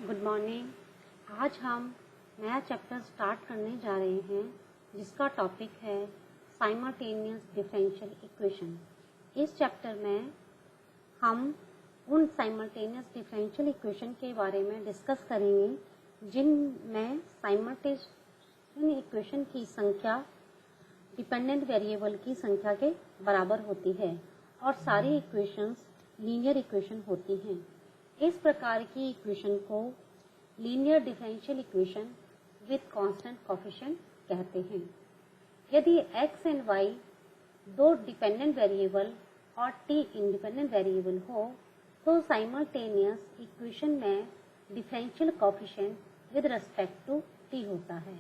Good morning. आज हम नया चैप्टर स्टार्ट करने जा रहे हैं जिसका टॉपिक है साइमल्टेनियस डिफरेंशियल इक्वेशन। इस चैप्टर में हम उन साइमल्टेनियस डिफरेंशियल इक्वेशन के बारे में डिस्कस करेंगे जिनमें साइमल्टेनियस इक्वेशन की संख्या डिपेंडेंट वेरिएबल की संख्या के बराबर होती है और सारी इक्वेशंस लीनियर इक्वेशन होती हैं। इस प्रकार की इक्वेशन को linear differential equation with constant coefficient कहते हैं। यदि x एंड y दो डिपेंडेंट वेरिएबल और t इंडिपेंडेंट वेरिएबल हो तो साइमल्टेनियस इक्वेशन में differential coefficient with respect to t होता है।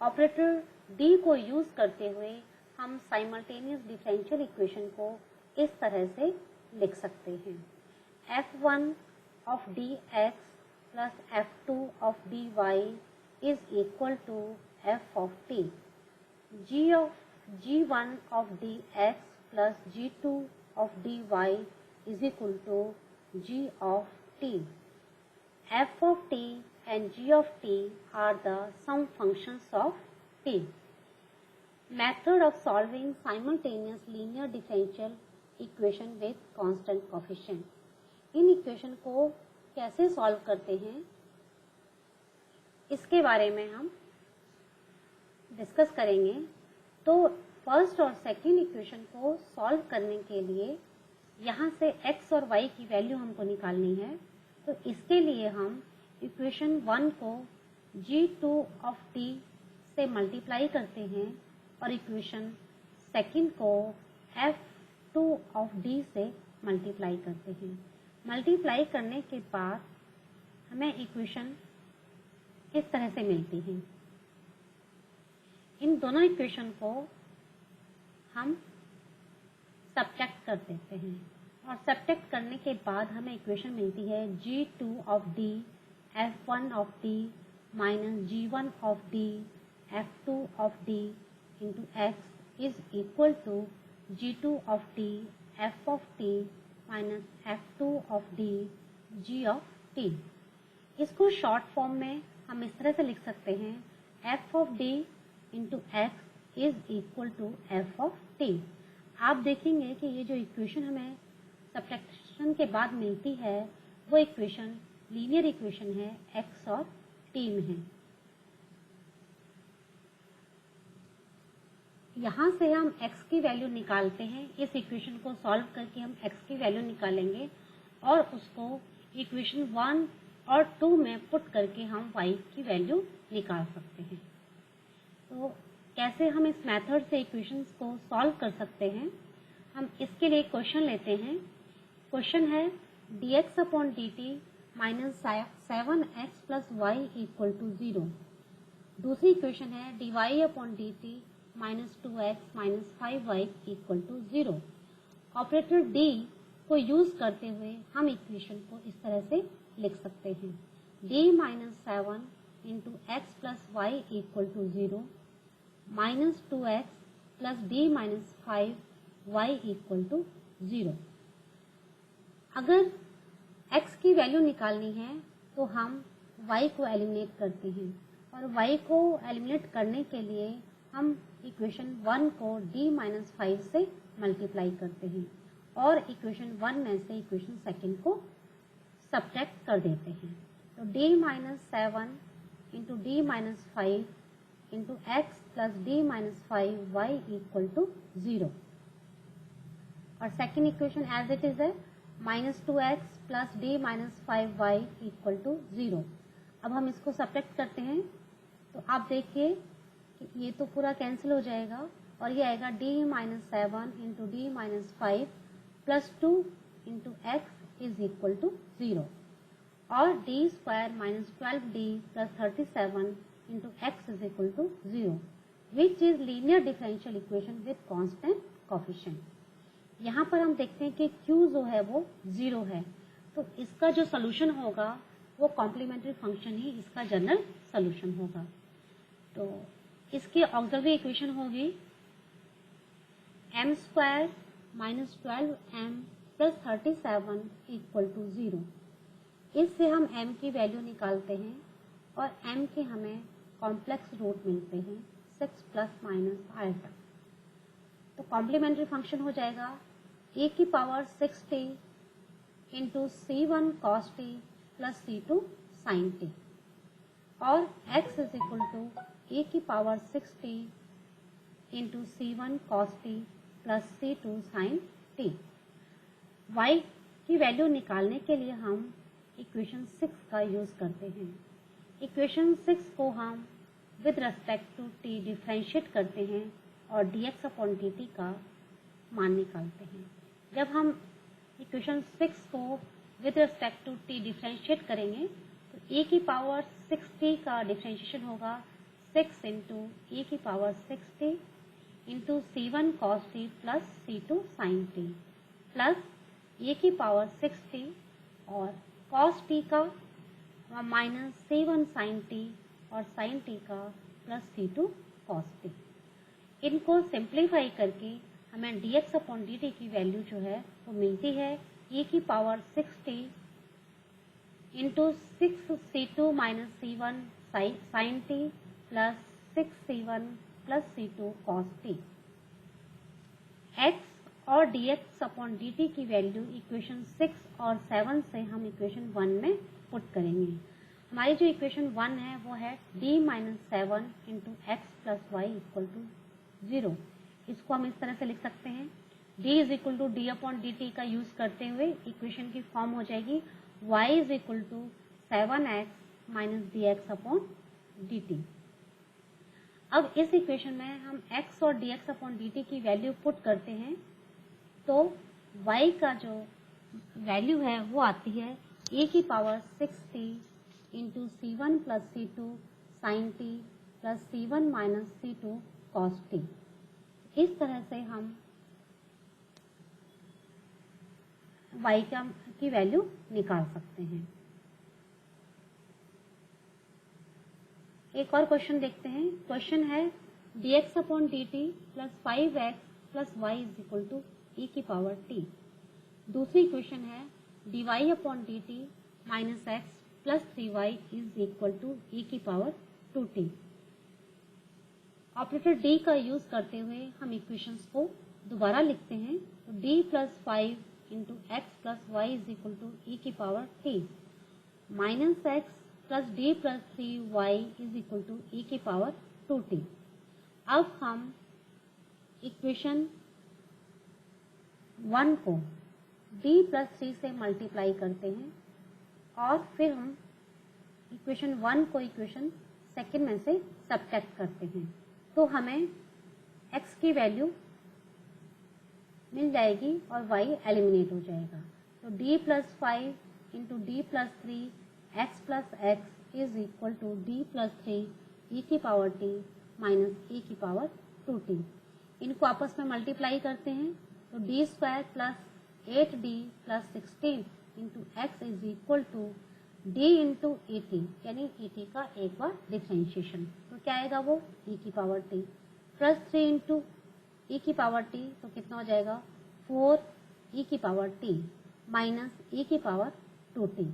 ऑपरेटर d को यूज करते हुए हम साइमल्टेनियस डिफरेंशियल इक्वेशन को इस तरह से लिख सकते हैं। f1 of dx plus f2 of dy is equal to f of t. g1 of dx plus g2 of dy is equal to g of t. f of t and g of t are the sum functions of t. Method of solving simultaneous linear differential equation with constant coefficient. In equation को कैसे solve करते हैं इसके बारे में हम discuss करेंगे। तो फर्स्ट और सेकंड इक्वेशन को सॉल्व करने के लिए यहाँ से x और y की वैल्यू हमको निकालनी है। तो इसके लिए हम इक्वेशन 1 को g2 of t से मल्टीप्लाई करते हैं और इक्वेशन सेकंड को f2 of d से मल्टीप्लाई करते हैं। मल्टीप्लाई करने के बाद हमें इक्वेशन इस तरह से मिलती है। इन दोनों इक्वेशन को हम सब्ट्रैक्ट कर देते हैं और सब्ट्रैक्ट करने के बाद हमें इक्वेशन मिलती है g2 of d f1 of d minus g1 of d f2 of d into x is equal to g2 of d f of t minus f2 of d g of t। इसको short form में हम इस तरह से लिख सकते हैं f of d into x is equal to f of t। आप देखेंगे कि ये जो इक्वेशन हमें सब्ट्रैक्शन के बाद मिलती है वो इक्वेशन लीनियर इक्वेशन है x और t में है। यहाँ से हम x की वैल्यू निकालते हैं। इस इक्वेशन को सॉल्व करके हम x की वैल्यू निकालेंगे और उसको इक्वेशन 1 और 2 में पुट करके हम y की वैल्यू निकाल सकते हैं। तो कैसे हम इस मेथड से इक्वेशंस को सॉल्व कर सकते हैं, हम इसके लिए क्वेश्चन लेते हैं। क्वेश्चन है dx upon dt minus 7x plus Y equal to 0। दूसरी इक्वेशन है dy upon dt minus 2x minus 5y equal to 0। Operator d को यूज करते हुए हम इक्वेशन को इस तरह से लिख सकते हैं d minus 7 into x plus Y equal to 0 minus 2x plus d minus 5y equal to 0। अगर x की वैल्यू निकालनी है तो हम y को एलिमिनेट करते हैं और y को एलिमिनेट करने के लिए हम इक्वेशन 1 को d माइनस 5 से मल्टीप्लाई करते हैं और इक्वेशन 1 में से इक्वेशन सेकंड को सब्ट्रैक्ट कर देते हैं। तो d minus 7 into D minus 5 into x plus d minus 5 y equal to 0 और second equation as it is है minus 2x plus d minus 5y equal to 0। अब हम इसको सब्ट्रैक्ट करते हैं तो आप देखिए ये तो पूरा कैंसिल हो जाएगा और ये आएगा d minus 7 into D minus 5 plus 2 into X is equal to 0 और d square minus 12d plus 37 into X is equal to 0 which is linear differential equation with constant coefficient. यहाँ पर हम देखते हैं कि q जो है वो 0 है तो इसका जो सोल्यूशन होगा वो कॉम्प्लीमेंट्री फंक्शन ही इसका जनरल सोल्यूशन होगा। तो इसकी ऑक्सिलरी इक्वेशन होगी m square minus 12m plus 37 equal to 0। इससे हम m की वैल्यू निकालते हैं और m के हमें कॉम्प्लेक्स रूट मिलते हैं 6 प्लस माइनस i तक। तो कॉम्प्लीमेंट्री फंक्शन हो जाएगा e की power 6t into c1 cos t plus c2 sin t और x is equal to e की power 6t into c1 cos t plus c2 sin t। y की value निकालने के लिए हम इक्वेशन 6 का यूज करते हैं। इक्वेशन 6 को हम with respect to t differentiate करते हैं और dx अपॉन dt का मान निकालते हैं। जब हम इक्वेशन 6 को with respect to t differentiate करेंगे तो e की पावर 6t का डिफरेंशिएशन होगा 6 इंटू e की power 6t into c1 cos t plus c2 sin t plus e की पावर 6t और cos t का माइनस c1 sin t और sin t का प्लस c2 cos t। इनको simplify करके हमें dx अपॉन dt की वैल्यू जो है वो मिलती है e की power 6t into 6c2 minus c1 sin t plus 6c1 plus c2 cos t। x और dx अपॉन dt की वैल्यू इक्वेशन 6 और 7 से हम इक्वेशन 1 में पुट करेंगे। हमारी जो इक्वेशन 1 है वो है d minus 7 into x plus Y equal to 0। इसको हम इस तरह से लिख सकते हैं d is equal to D upon D T का यूज करते हुए इक्वेशन की फॉर्म हो जाएगी y is equal to 7x minus D X upon D T. अब इस इक्वेशन में हम x और dx अपॉन dt की वैल्यू पुट करते हैं तो y का जो वैल्यू है वो आती है e की power 6t into c1 plus c2 sin t plus c1 minus c2 cos t। इस तरह से हम y की वैल्यू निकाल सकते हैं। एक और क्वेश्चन देखते हैं। क्वेश्चन है dx upon dt plus 5x plus y is equal to e की पावर t। दूसरी क्वेश्चन है dy upon dt minus x plus 3y is equal to e की पावर 2t। ऑपरेटर d का use करते हुए हम equations को दोबारा लिखते हैं तो d plus 5 into x plus y is equal to e की power t minus x plus d plus 3y is equal to e की पावर 2t। अब हम इक्वेशन 1 को d प्लस 3 से मल्टीप्लाई करते हैं और फिर हम इक्वेशन 1 को इक्वेशन 2 में से सब्ट्रैक्ट करते हैं तो हमें x की वैल्यू मिल जाएगी और y एलिमिनेट हो जाएगा। तो d plus 5 into D plus 3 X plus X is equal to D plus 3 E की पावर t माइनस ई की पावर 2t। इनको आपस में मल्टीप्लाई करते हैं तो D square plus 8d plus 16 into X is equal to d into E T यानी E T का एक बार डिफ्रेंशिएशन तो क्या आएगा वो e की power t plus 3 into e की पावर t तो कितना हो जाएगा 4 e की पावर t माइनस e की पावर 2t।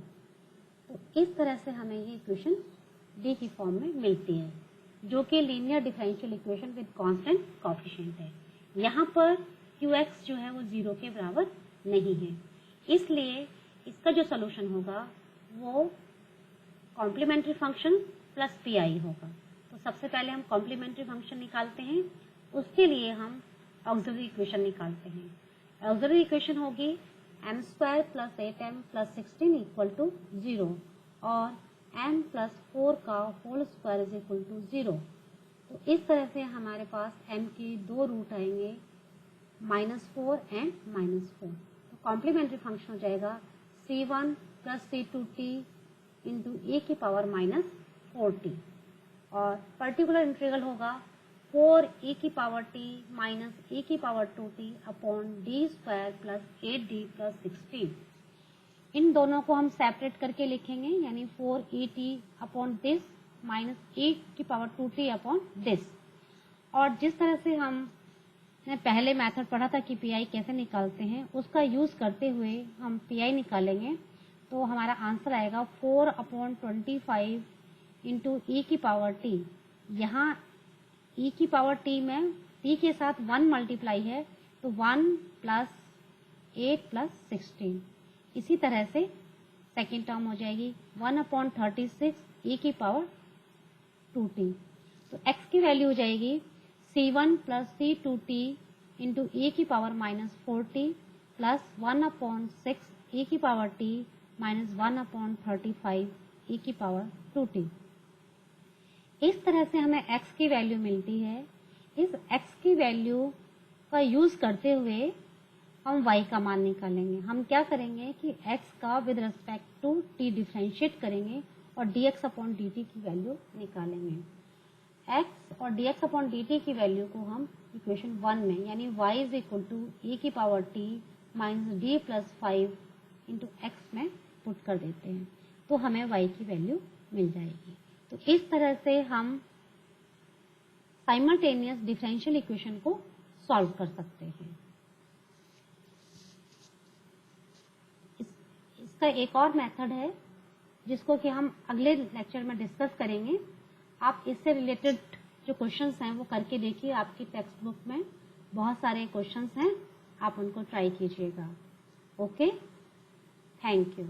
तो इस तरह से हमें ये इक्वेशन d की फॉर्म में मिलती है जो कि linear differential equation with constant coefficient है। यहाँ पर qx जो है वो 0 के बराबर नहीं है, इसलिए इसका जो सोल्यूशन होगा वो कॉम्प्लीमेंट्री फंक्शन प्लस पी होगा। तो सबसे पहले हम कॉम्प्लीमेंट्री फंक्शन निकालते हैं, उसके लिए हम ऑक्सिलरी इक्वेशन निकालते हैं। ऑक्सिलरी इक्वेशन होगी m square plus 8m plus 16 equal to 0 और m प्लस 4 का whole square is equal to 0। तो इस तरह से हमारे पास m के दो रूट आएंगे -4 एंड -4। तो कॉम्प्लीमेंट्री फंक्शन हो जाएगा c1 plus c2t into e की पावर -4t और पर्टिकुलर इंटीग्रल होगा 4 e की पावर t माइनस e की power 2t upon D square plus 8d plus 16। इन दोनों को हम सेपरेट करके लिखेंगे यानी 4et upon this minus e की पावर 2t अपॉन दिस। और जिस तरह से हमने पहले मेथड पढ़ा था कि पी कैसे निकालते हैं उसका यूज करते हुए हम पी निकालेंगे। तो हमारा आंसर आएगा 4/25 इंटू ई की पावर टी। यहाँ ई की पावर टी में टी के साथ 1 मल्टीप्लाई है, तो 1 प्लस 8 प्लस 16। इसी तरह से सेकेंड टर्म हो जाएगी 1/36 ई की पावर 2t। तो x की वैल्यू हो जाएगी C1 प्लस C2t इंटू ई की पावर -4t प्लस 1/6 ई की पावर t माइनस 1/35 ई की पावर 2t। इस तरह से हमें x की वैल्यू मिलती है। इस x की वैल्यू का यूज करते हुए हम y का मान निकालेंगे। हम क्या करेंगे कि x का with respect to t differentiate करेंगे और dx अपॉन dt की वैल्यू निकालेंगे। x और dx अपॉन dt की वैल्यू को हम इक्वेशन 1 में यानी y is equal to e की power t minus d plus 5 into X में पुट कर देते हैं, तो हमें y की वैल्यू मिल जाएगी। तो इस तरह से हम साइमल्टेनियस डिफरेंशियल इक्वेशन को सॉल्व कर सकते हैं। इसका एक और मेथड है जिसको कि हम अगले लेक्चर में डिस्कस करेंगे। आप इससे रिलेटेड जो क्वेश्चंस हैं वो करके देखिए, आपकी टेक्स्ट बुक में बहुत सारे क्वेश्चंस हैं, आप उनको ट्राई कीजिएगा। Okay, thank you.